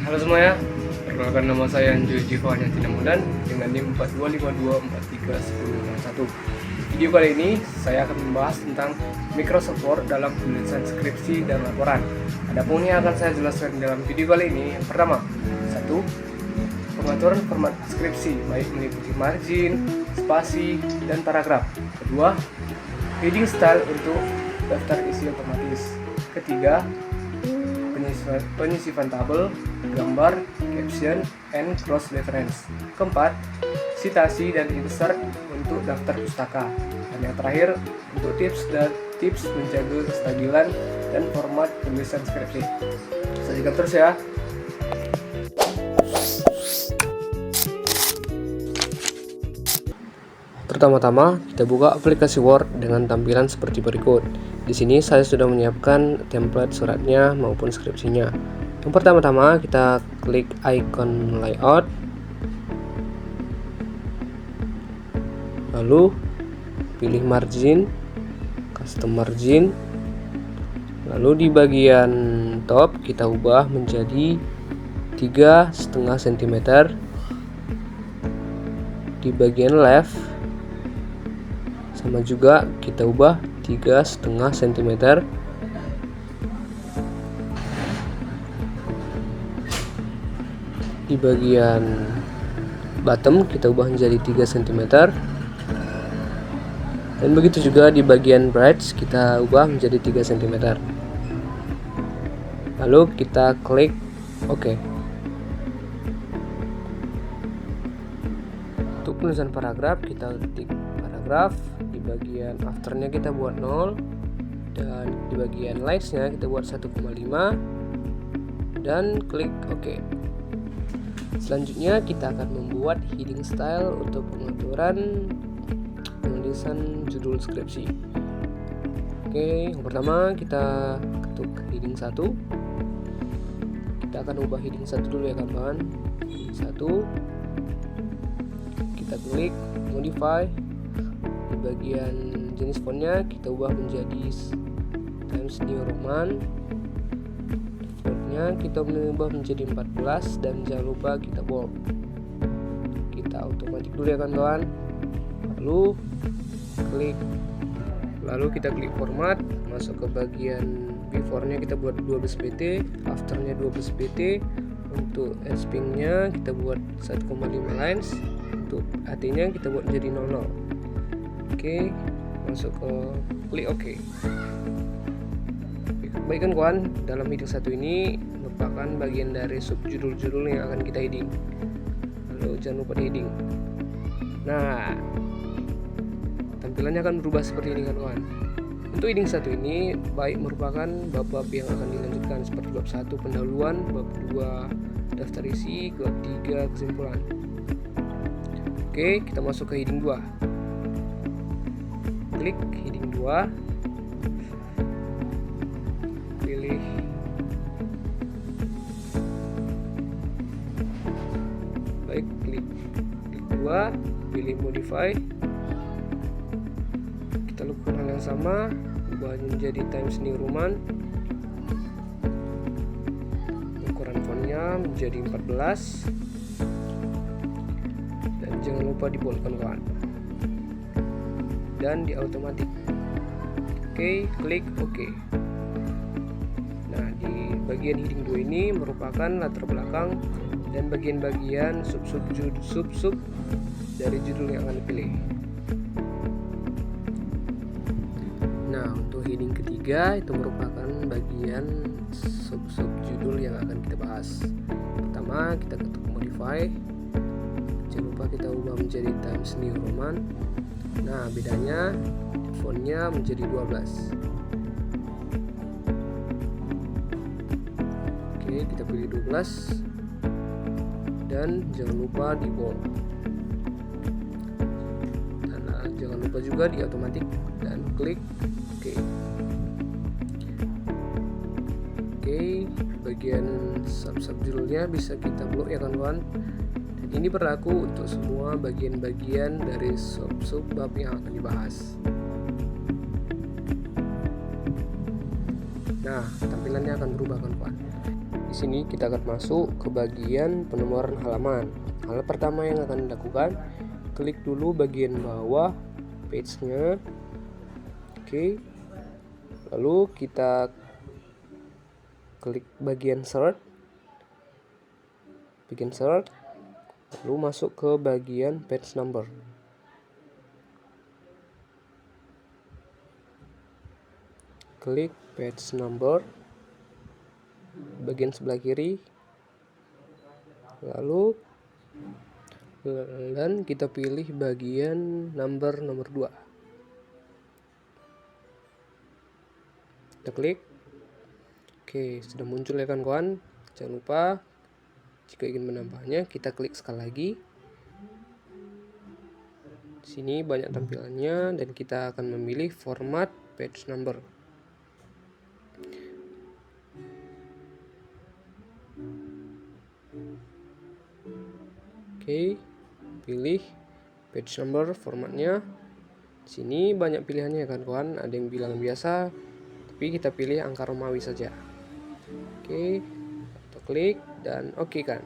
Halo semuanya, perkenalkan nama saya Anjo Jivan Tinamudan dengan NIM 4252431061. Video kali ini saya akan membahas tentang Microsoft Word dalam penulisan skripsi dan laporan. Adapun yang akan saya jelaskan dalam video kali ini, yang pertama, 1. Pengaturan format skripsi baik meliputi margin, spasi, dan paragraf. Kedua, heading style untuk daftar isi otomatis. Ketiga, penyisipan tabel, gambar, caption, and cross reference. Keempat, citasi dan insert untuk daftar pustaka. Dan yang terakhir, untuk tips menjaga kestabilan dan format penulisan skripsi. Saksikan terus ya. Pertama-tama, kita buka aplikasi Word dengan tampilan seperti berikut. Di sini saya sudah menyiapkan template suratnya maupun skripsinya. Yang pertama-tama kita klik icon layout, lalu pilih margin, custom margin, lalu di bagian top kita ubah menjadi 3,5 cm. Di bagian left sama juga kita ubah 3,5 cm. Di bagian bottom kita ubah menjadi 3 cm. Dan begitu juga di bagian bright kita ubah menjadi 3 cm. Lalu kita klik OK. Untuk penulisan paragraf kita ketik paragraf, di bagian afternya kita buat 0, dan di bagian lightsnya kita buat 1,5 dan klik OK. Selanjutnya kita akan membuat heading style untuk pengaturan penulisan judul skripsi. Oke, yang pertama kita ketuk heading 1. Kita akan ubah heading 1 dulu ya kawan-kawan. Heading 1 kita klik modify. Di bagian jenis fontnya kita ubah menjadi Times New Roman. Fontnya kita ubah menjadi 14 dan jangan lupa kita bold. Kita otomatis dulu ya kawan-kawan. Lalu kita klik format, masuk ke bagian before-nya kita buat 12 pt, after-nya 12 pt. Untuk spin-nya kita buat 1,5 lines. Untuk AT-nya kita buat menjadi 00. Oke, masuk ke klik OK. Baik kan kawan, dalam heading 1 ini merupakan bagian dari sub judul-judul yang akan kita heading. Lalu jangan lupa di heading. Nah, tampilannya akan berubah seperti ini kan kawan. Untuk heading 1 ini baik merupakan bab-bab yang akan dilanjutkan seperti bab 1 pendahuluan, bab 2 daftar isi, bab 3 kesimpulan. Oke, kita masuk ke heading 2. Klik heading 2, pilih klik 2, pilih modify. Kita lakukan hal yang sama, ubah menjadi Times New Roman. Ukuran fontnya menjadi 14 dan jangan lupa diboldkan kawan, dan di automatic. Oke, klik OK. Nah, di bagian heading 2 ini merupakan latar belakang dan bagian-bagian sub dari judul yang akan dipilih. Nah, untuk heading ketiga itu merupakan bagian sub judul yang akan kita bahas. Pertama, kita ketuk modify. Jangan lupa kita ubah menjadi Times New Roman. Nah, bedanya fontnya menjadi 12. Oke, kita pilih 12 dan jangan lupa di bold. Dan jangan lupa juga di automatic dan klik OK. Oke, bagian sub judulnya bisa kita blok ya kawan-kawan. Dan ini berlaku untuk semua bagian-bagian dari sub bab yang akan dibahas. Nah, tampilannya akan berubah kan kawan. Di sini kita akan masuk ke bagian penomoran halaman. Hal pertama yang akan dilakukan, klik dulu bagian bawah page-nya. Oke. Lalu kita klik bagian search. Lalu masuk ke bagian page number. Klik page number bagian sebelah kiri, lalu dan kita pilih bagian nomor 2. Kita klik. Oke, sudah muncul ya kawan-kawan. Jangan lupa jika ingin menambahnya kita klik sekali lagi. Di sini banyak tampilannya dan kita akan memilih format page number. Oke, pilih page number formatnya. Di sini banyak pilihannya ya kawan-kawan. Ada yang bilang biasa, tapi kita pilih angka Romawi saja. Oke, kita klik dan oke kan.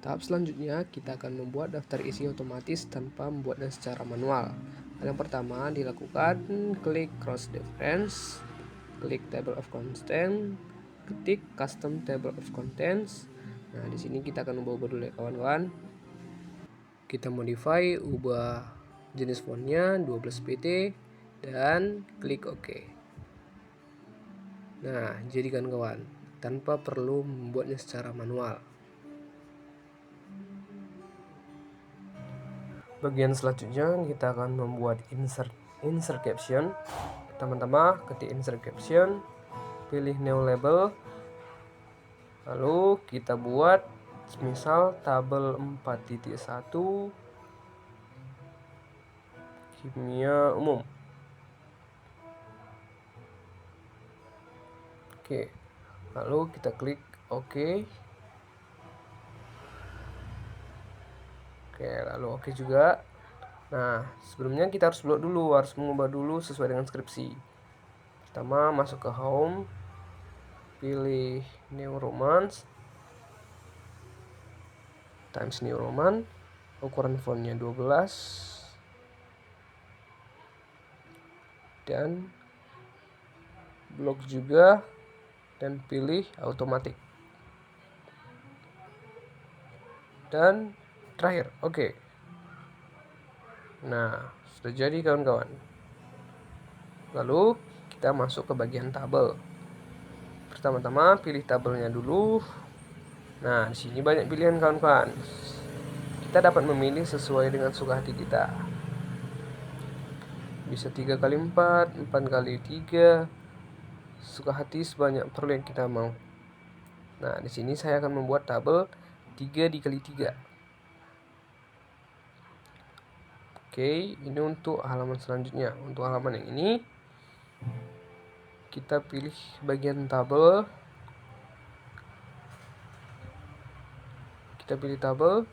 Tahap selanjutnya kita akan membuat daftar isi otomatis tanpa membuatnya secara manual. Hal yang pertama dilakukan, klik cross reference, klik table of contents, ketik custom table of contents. Nah, di sini kita akan ubah dulu ya kawan-kawan. Kita modify, ubah jenis fontnya 12 pt dan klik OK. Nah, jadi kawan-kawan, tanpa perlu membuatnya secara manual. Bagian selanjutnya kita akan membuat insert caption. Teman-teman ketik insert caption, pilih new label, lalu kita buat misal tabel 4.1 kimia umum. Oke, lalu kita klik OK. Oke, lalu OK juga. Nah, sebelumnya kita harus mengubah dulu sesuai dengan skripsi. Pertama, masuk ke home, pilih New Roman, Times New Roman, ukuran fontnya 12 dan blok juga, dan pilih automatic dan terakhir oke. Nah, sudah jadi kawan-kawan. Lalu kita masuk ke bagian tabel. Pertama-tama pilih tabelnya dulu. Nah, di sini banyak pilihan kawan-kawan. Kita dapat memilih sesuai dengan suka hati kita. Bisa 3x4, 4x3. Suka hati sebanyak perlu yang kita mau. Nah, di sini saya akan membuat tabel 3x3. Oke, ini untuk halaman selanjutnya. Untuk halaman yang ini kita pilih bagian tabel. Kita pilih tabel.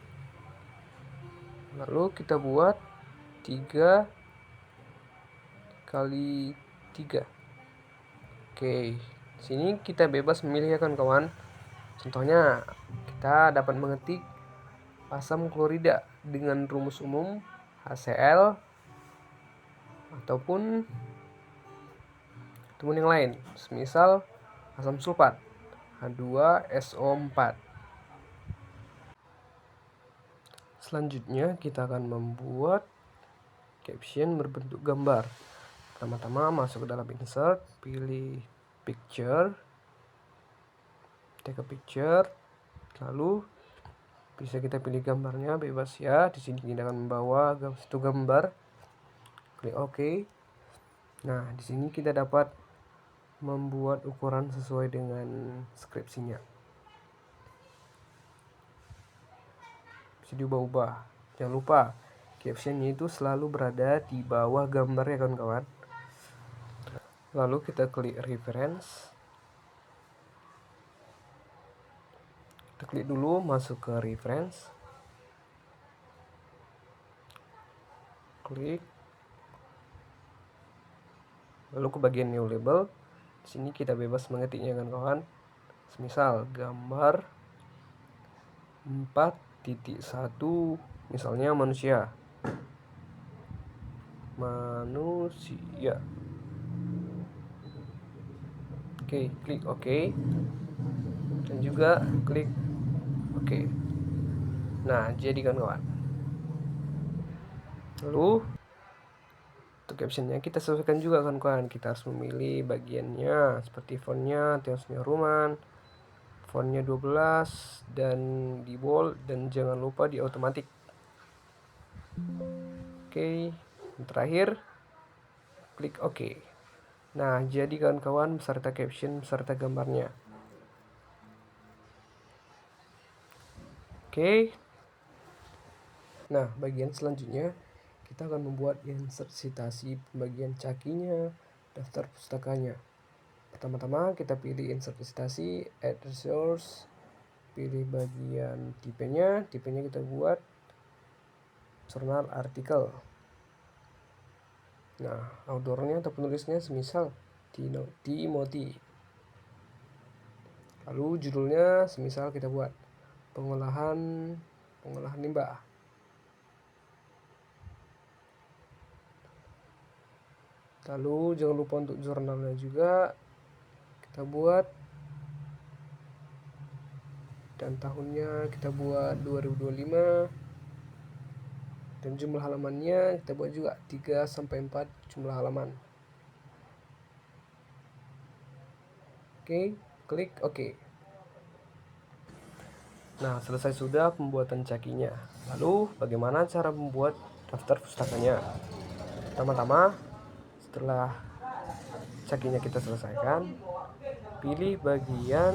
Lalu kita buat 3x3. Oke, sini kita bebas memilih ya kawan-kawan. Contohnya, kita dapat mengetik asam klorida dengan rumus umum HCl ataupun yang lain, semisal asam sulfat H2SO4. Selanjutnya kita akan membuat caption berbentuk gambar. Pertama-tama masuk ke dalam insert, pilih picture, take a picture, lalu bisa kita pilih gambarnya bebas ya. Di sini kita akan membawa satu gambar. Klik OK. Nah, di sini kita dapat membuat ukuran sesuai dengan skripsinya. Bisa diubah-ubah. Jangan lupa captionnya itu selalu berada di bawah gambar ya kawan-kawan. Lalu kita klik reference. Kita klik dulu masuk ke reference. Klik. Lalu ke bagian new label. Di sini kita bebas mengetiknya kan kawan. Semisal gambar 4.1 misalnya manusia. Oke, klik OK dan juga klik OK. Nah, jadi kan kawan. Lalu untuk captionnya kita sesuaikan juga kan kawan. Kita harus memilih bagiannya seperti fontnya Times New Roman, fontnya 12 dan di bold, dan jangan lupa di automatic. Oke, terakhir klik OK. Nah, jadi kawan-kawan beserta caption beserta gambarnya. Oke. Nah, bagian selanjutnya kita akan membuat insert citasi pembagian cakinya, daftar pustakanya. Pertama-tama kita pilih insert citasi, add resource, pilih bagian tipenya kita buat jurnal artikel. Nah, authornya atau penulisnya semisal Timothy. Lalu judulnya semisal kita buat pengolahan limbah. Lalu jangan lupa untuk jurnalnya juga kita buat, dan tahunnya kita buat 2025, dan jumlah halamannya kita buat juga 3-4 jumlah halaman. Oke, klik OK. Nah, selesai sudah pembuatan cakinya. Lalu bagaimana cara membuat daftar pustakanya? Pertama-tama setelah cakinya kita selesaikan, pilih bagian,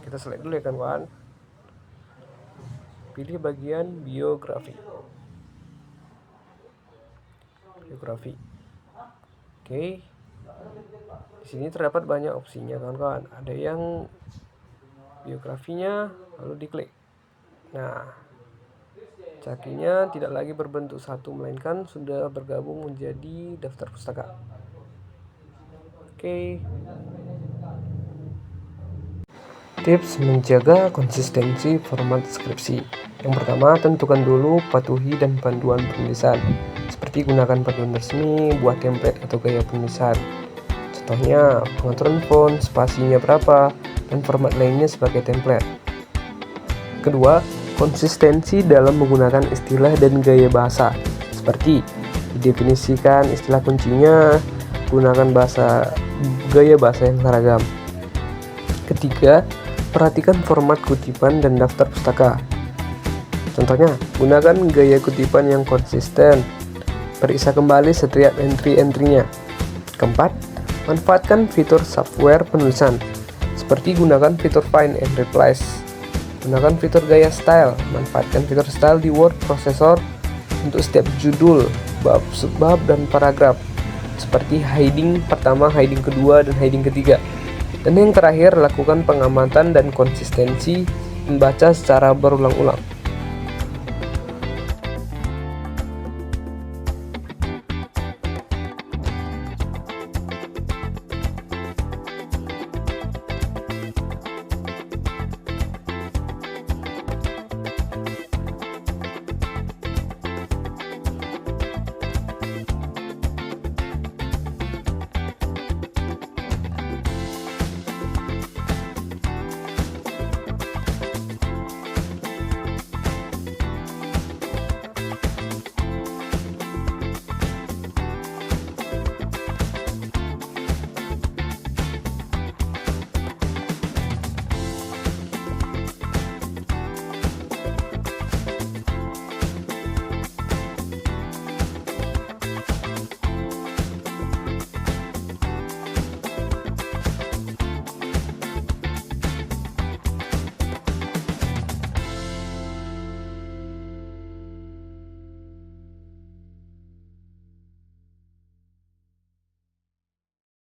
kita select dulu ya kawan. Pilih bagian biografi. Oke. Di sini terdapat banyak opsinya kawan-kawan. Ada yang biografinya, lalu diklik. Nah, cakinya tidak lagi berbentuk satu, melainkan sudah bergabung menjadi daftar pustaka. Oke. Tips menjaga konsistensi format skripsi. Yang pertama, tentukan dulu patuhi dan panduan penulisan. Seperti gunakan panduan resmi, buat template atau gaya penulisan. Contohnya, pengaturan font, spasinya berapa, dan format lainnya sebagai template. Kedua, konsistensi dalam menggunakan istilah dan gaya bahasa. Seperti didefinisikan istilah kuncinya, gunakan gaya bahasa yang seragam. Ketiga, perhatikan format kutipan dan daftar pustaka. Contohnya, gunakan gaya kutipan yang konsisten. Periksa kembali setiap entry-entrynya. Keempat, manfaatkan fitur software penulisan. Seperti gunakan fitur find and replace. Gunakan fitur gaya style. Manfaatkan fitur style di word processor untuk setiap judul, bab, subbab, dan paragraf. Seperti heading pertama, heading kedua, dan heading ketiga. Dan yang terakhir, lakukan pengamatan dan konsistensi membaca secara berulang-ulang.